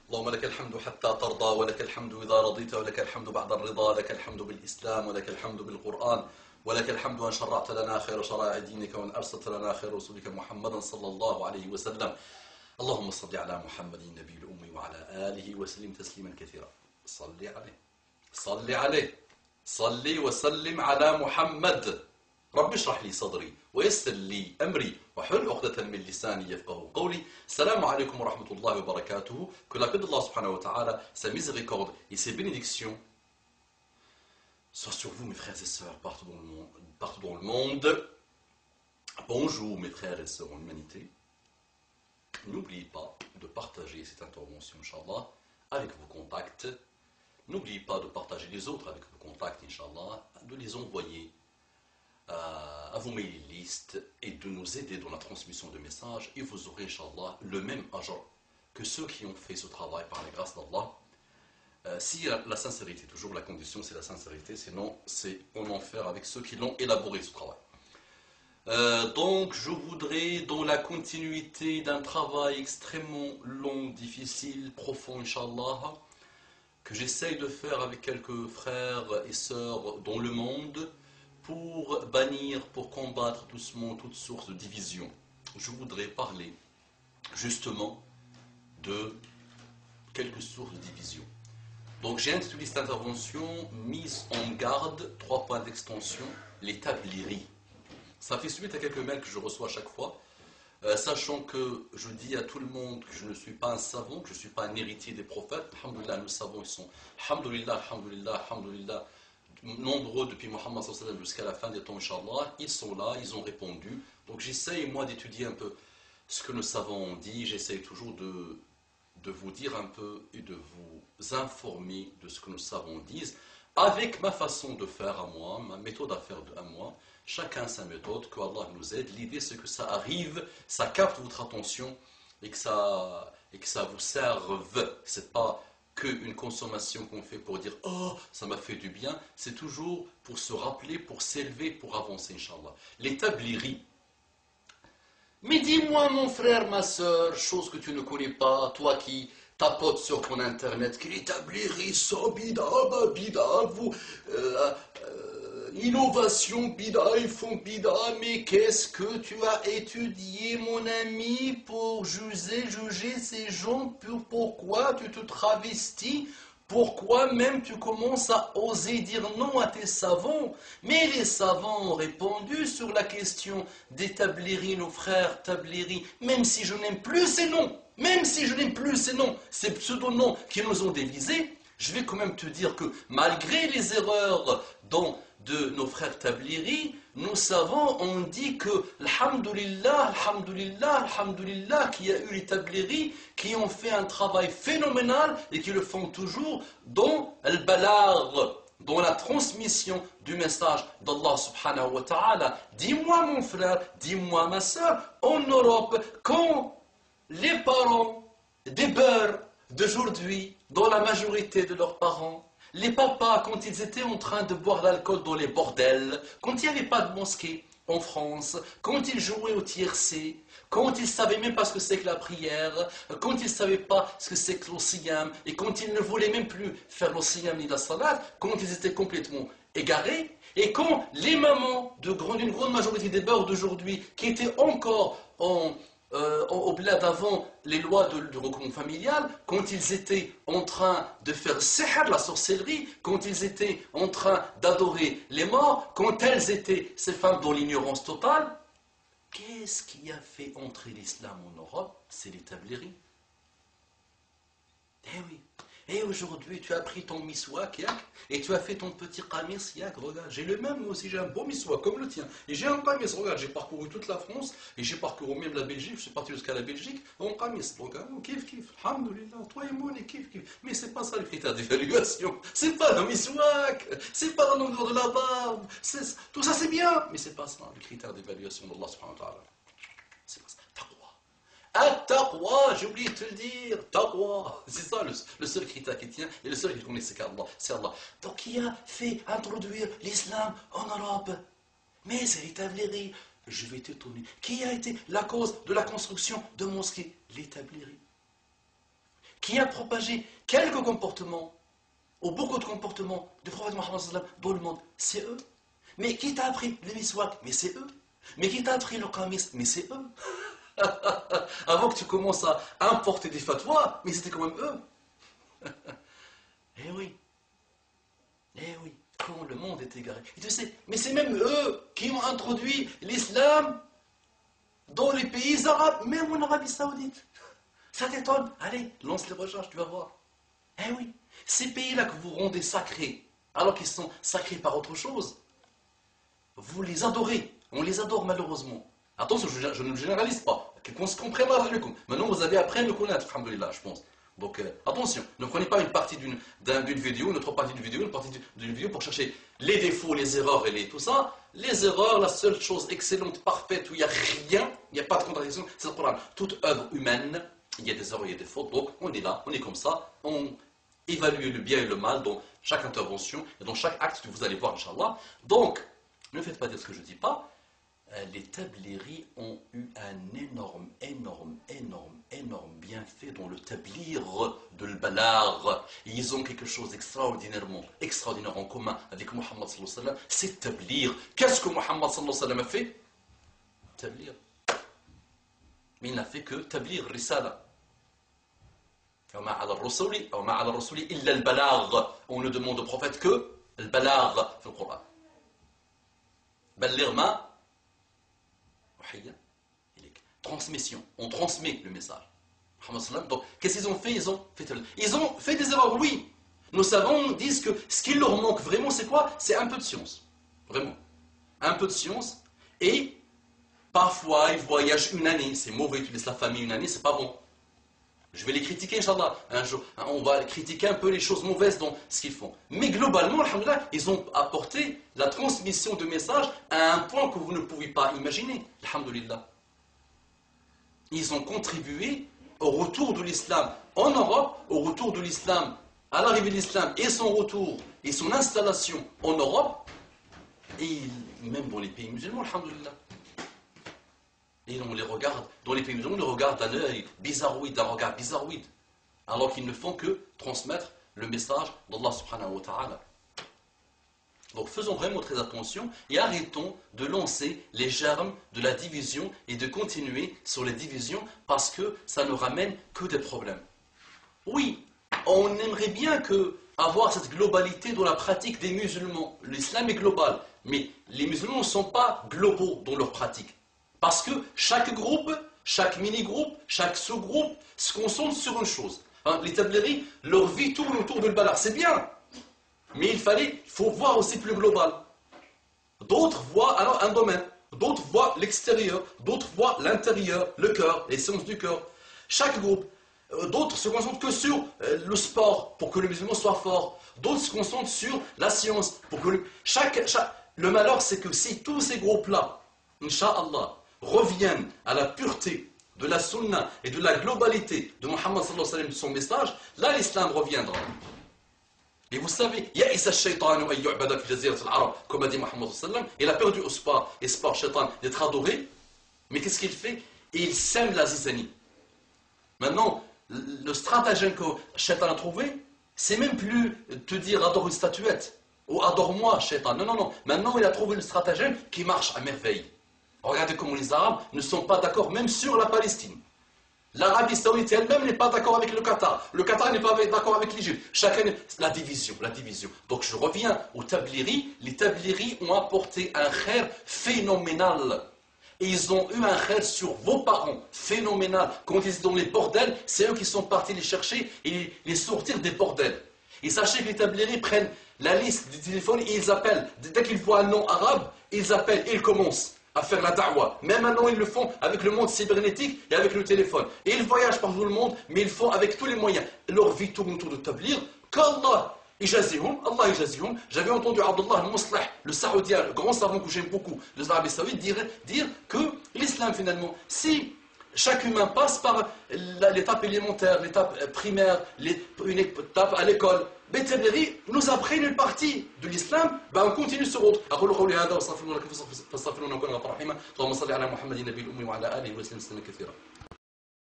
اللهم لك الحمد حتى ترضى ولك الحمد إذا رضيت ولك الحمد بعد الرضا لك الحمد بالإسلام ولك الحمد بالقرآن ولك الحمد أن شرعت لنا خير شرائع دينك وأن أرسلت لنا خير رسولك محمدا صلى الله عليه وسلم. اللهم صل على محمد النبي الأمي وعلى آله وسلم تسليما كثيرا. صل عليه صل عليه صل وسلم على محمد. رب اشرح لي صدري ويسر لي أمري وحل عقدة من لساني يفقهوا قولي. Salam alaikum wa rahmatullahi wa barakatuh. Que la paix d'Allah subhanahu wa ta'ala, sa miséricorde et ses bénédictions soient sur vous mes frères et sœurs partout dans le monde. Bonjour mes frères et sœurs en humanité. N'oubliez pas de partager cette intervention, Inch'Allah, avec vos contacts. N'oubliez pas de partager les autres avec vos contacts, Inch'Allah, de les envoyer à vos mailing lists et de nous aider dans la transmission de messages, et vous aurez, Inch'Allah, le même ajr que ceux qui ont fait ce travail par la grâce d'Allah. Si la sincérité, toujours la condition c'est la sincérité, sinon c'est en enfer avec ceux qui l'ont élaboré ce travail. Donc je voudrais, dans la continuité d'un travail extrêmement long, difficile, profond, Inch'Allah, que j'essaye de faire avec quelques frères et sœurs dans le monde, pour bannir, pour combattre doucement toute source de division. Je voudrais parler justement de quelques sources de division. Donc j'ai intitulé cette intervention « Mise en garde, 3 points d'extension, les tabliris ». Ça fait suite à quelques mails que je reçois à chaque fois, sachant que je dis à tout le monde que je ne suis pas un savant, que je ne suis pas un héritier des prophètes. Alhamdulillah, nos savants, ils sont, alhamdulillah, alhamdulillah, alhamdulillah, nombreux depuis Muhammad jusqu'à la fin des temps, Inch'Allah. Ils sont là, ils ont répondu. Donc j'essaye moi d'étudier un peu ce que nos savants ont dit. J'essaye toujours de vous dire un peu et de vous informer de ce que nos savants disent, avec ma façon de faire à moi, ma méthode à faire à moi. Chacun sa méthode, que Allah nous aide. L'idée c'est que ça arrive, ça capte votre attention et que ça vous serve. C'est pas qu'une consommation qu'on fait pour dire « Oh, ça m'a fait du bien », c'est toujours pour se rappeler, pour s'élever, pour avancer, Inch'Allah. Les tabliris. Mais dis-moi, mon frère, ma soeur, chose que tu ne connais pas, toi qui tapotes sur ton internet, que les tabliris sont bida, vous... innovation bida, ils font bida, mais qu'est-ce que tu as étudié, mon ami, pour juger ces gens? Pourquoi tu te travestis? Pourquoi même tu commences à oser dire non à tes savants? Mais les savants ont répondu sur la question des tabliris, nos frères tabliris, même si je n'aime plus ces noms, même si je n'aime plus ces noms, ces pseudo-noms qui nous ont dévisés, je vais quand même te dire que malgré les erreurs de nos frères tabliris, nos savants ont dit que, alhamdulillah, alhamdulillah, alhamdulillah, qu'il y a eu les tabliris qui ont fait un travail phénoménal et qui le font toujours dans al-balagh, dans la transmission du message d'Allah subhanahu wa ta'ala. Dis-moi mon frère, dis-moi ma soeur, en Europe, quand les parents des beurs d'aujourd'hui, dans la majorité de leurs parents, les papas, quand ils étaient en train de boire l'alcool dans les bordels, quand il n'y avait pas de mosquée en France, quand ils jouaient au tiercé, quand ils ne savaient même pas ce que c'est que la prière, quand ils ne savaient pas ce que c'est que l'osiyam, et quand ils ne voulaient même plus faire l'osiyam ni la salat, quand ils étaient complètement égarés, et quand les mamans d'une grande majorité des beurs d'aujourd'hui, qui étaient encore au-delà d'avant les lois du regroupement familial, quand ils étaient en train de faire sihr, la sorcellerie, quand ils étaient en train d'adorer les morts, quand elles étaient, ces femmes, dans l'ignorance totale, qu'est-ce qui a fait entrer l'islam en Europe? C'est les tabliris. Eh oui. Et aujourd'hui, tu as pris ton miswak, yak, et tu as fait ton petit qamis, yak, regarde, j'ai le même, moi aussi, j'ai un beau miswak, comme le tien. Et j'ai un qamis, regarde, j'ai parcouru toute la France, et j'ai parcouru même la Belgique, je suis parti jusqu'à la Belgique, en qamis. Donc, kiff, kiff, alhamdoulilah, toi et moi, on est kiff, kiff. Mais c'est pas ça le critère d'évaluation. C'est pas le miswak, c'est pas la longueur de la barbe, tout ça c'est bien, mais c'est pas ça le critère d'évaluation d'Allah subhanahu wa ta'ala. C'est pas ça. At-taqwa, j'ai oublié de te le dire, taqwa, c'est ça le seul critère qui tient, et le seul qui connaît c'est Allah. Donc qui a fait introduire l'islam en Europe? Mais c'est les tabliris. Je vais t'étonner. Qui a été la cause de la construction de mosquées? Les tabliris. qui a propagé quelques comportements, ou beaucoup de comportements du prophète Mohammed sallallahu alayhi wa sallam dans le monde, c'est eux. Mais qui t'a appris le miswak? Mais c'est eux. Mais qui t'a appris le qamis? Mais c'est eux. Avant que tu commences à importer des fatwas, mais c'était quand même eux. Eh oui. Eh oui. Quand le monde est égaré. Et tu sais, mais c'est même eux qui ont introduit l'islam dans les pays arabes, même en Arabie Saoudite. Ça t'étonne? Allez, lance les recherches, tu vas voir. Eh oui. Ces pays-là que vous rendez sacrés, alors qu'ils sont sacrés par autre chose, vous les adorez. On les adore malheureusement. Attention, je ne généralise pas. Qu'on se comprenne. Maintenant, vous avez appris à me connaître, alhamdoulilah, je pense. Donc, attention, ne prenez pas une partie d'une vidéo, une autre partie d'une vidéo, une partie d'une vidéo pour chercher les défauts, les erreurs et tout ça. Les erreurs, la seule chose excellente, parfaite, où il n'y a rien, il n'y a pas de contradiction, c'est le Coran. Toute œuvre humaine, il y a des erreurs, il y a des fautes. Donc, on est là, on est comme ça, on évalue le bien et le mal dans chaque intervention et dans chaque acte que vous allez voir, Inch'Allah. Donc, ne faites pas dire ce que je ne dis pas. Les tablighi ont eu un énorme bienfait dans le tablir de l'balar. Ils ont quelque chose d'extraordinaire en commun avec Muhammad sallallahu alayhi wa sallam, c'est tablir. Qu'est-ce que Muhammad sallallahu alayhi wa sallam a fait? Tablir. Mais il n'a fait que tablir, risala. On ne demande au prophète que le balar dans le Coran. Ballir ma transmission, on transmet le message. Donc, qu'est-ce qu'ils ont fait? Ils ont fait des erreurs, oui. Nos savants disent que ce qui leur manque vraiment, c'est quoi? C'est un peu de science. Vraiment. Un peu de science. Et parfois, ils voyagent une année. C'est mauvais, tu laisses la famille une année, c'est pas bon. Je vais les critiquer, Inch'Allah. Un jour, on va critiquer un peu les choses mauvaises dans ce qu'ils font. Mais globalement, alhamdoulilah, ils ont apporté la transmission de messages à un point que vous ne pouvez pas imaginer. Alhamdoulilah. Ils ont contribué au retour de l'islam en Europe, au retour de l'islam, à l'arrivée de l'islam et son retour et son installation en Europe, et même dans les pays musulmans, alhamdoulilah. Et on les regarde, dans les pays musulmans, on les regarde d'un œil bizarroïde, d'un regard bizarroïde, alors qu'ils ne font que transmettre le message d'Allah subhanahu wa ta'ala. Donc faisons vraiment très attention et arrêtons de lancer les germes de la division et de continuer sur les divisions parce que ça ne ramène que des problèmes. Oui, on aimerait bien avoir cette globalité dans la pratique des musulmans. L'islam est global, mais les musulmans ne sont pas globaux dans leur pratique. Parce que chaque groupe, chaque mini-groupe, chaque sous-groupe se concentre sur une chose. Les tablighi, leur vie tourne autour de l'balar, c'est bien. Mais il faut voir aussi plus global. D'autres voient alors un domaine, d'autres voient l'extérieur, d'autres voient l'intérieur, le cœur, les sciences du cœur. Chaque groupe, d'autres se concentrent que sur le sport pour que le musulman soit fort. D'autres se concentrent sur la science pour que le malheur, c'est que si tous ces groupes-là, Inch'Allah, reviennent à la pureté de la sunna et de la globalité de Muhammad sallallahu alayhi wa sallam, de son message, là l'islam reviendra. Et vous savez, comme a dit Muhammad sallallahu alayhi wa sallam, il a perdu espoir shaitan d'être adoré, mais qu'est-ce qu'il fait? Il sème la zizanie. Maintenant, le stratagème que shaitan a trouvé, c'est même plus te dire adore une statuette, ou adore-moi shaitan. Non, non, non. Maintenant, il a trouvé le stratagème qui marche à merveille. Regardez comment les Arabes ne sont pas d'accord même sur la Palestine. L'Arabie Saoudite elle-même n'est pas d'accord avec le Qatar. Le Qatar n'est pas d'accord avec l'Égypte. Chacun, la division. Donc je reviens aux tabliris. Les tabliris ont apporté un khair phénoménal. Et ils ont eu un khair sur vos parents, phénoménal. Quand ils étaient dans les bordels, c'est eux qui sont partis les chercher et les sortir des bordels. Et sachez que les tabliris prennent la liste des téléphones et ils appellent. Dès qu'ils voient un nom arabe, ils appellent et ils commencent à faire la da'wah. Même maintenant, ils le font avec le monde cybernétique et avec le téléphone. Et ils voyagent par tout le monde, mais ils le font avec tous les moyens. Leur vie tourne autour de tablir. Qu'Allah ijazihum, Allah ijazihum. J'avais entendu Abdullah al-Muslah, le saoudien, le grand savant que j'aime beaucoup, les Arabes saoudites, dire que l'islam, finalement, si chaque humain passe par l'étape élémentaire, l'étape primaire, une étape à l'école, Tablighi nous apprennent une partie de l'islam, on continue sur autre. أقول قولي هذا وأستغفر الله لكم فاستغفروه إنه كان غفورا رحيما اللهم صل على محمد النبي الأمي وعلى آله وسلم تسليما كثيرا.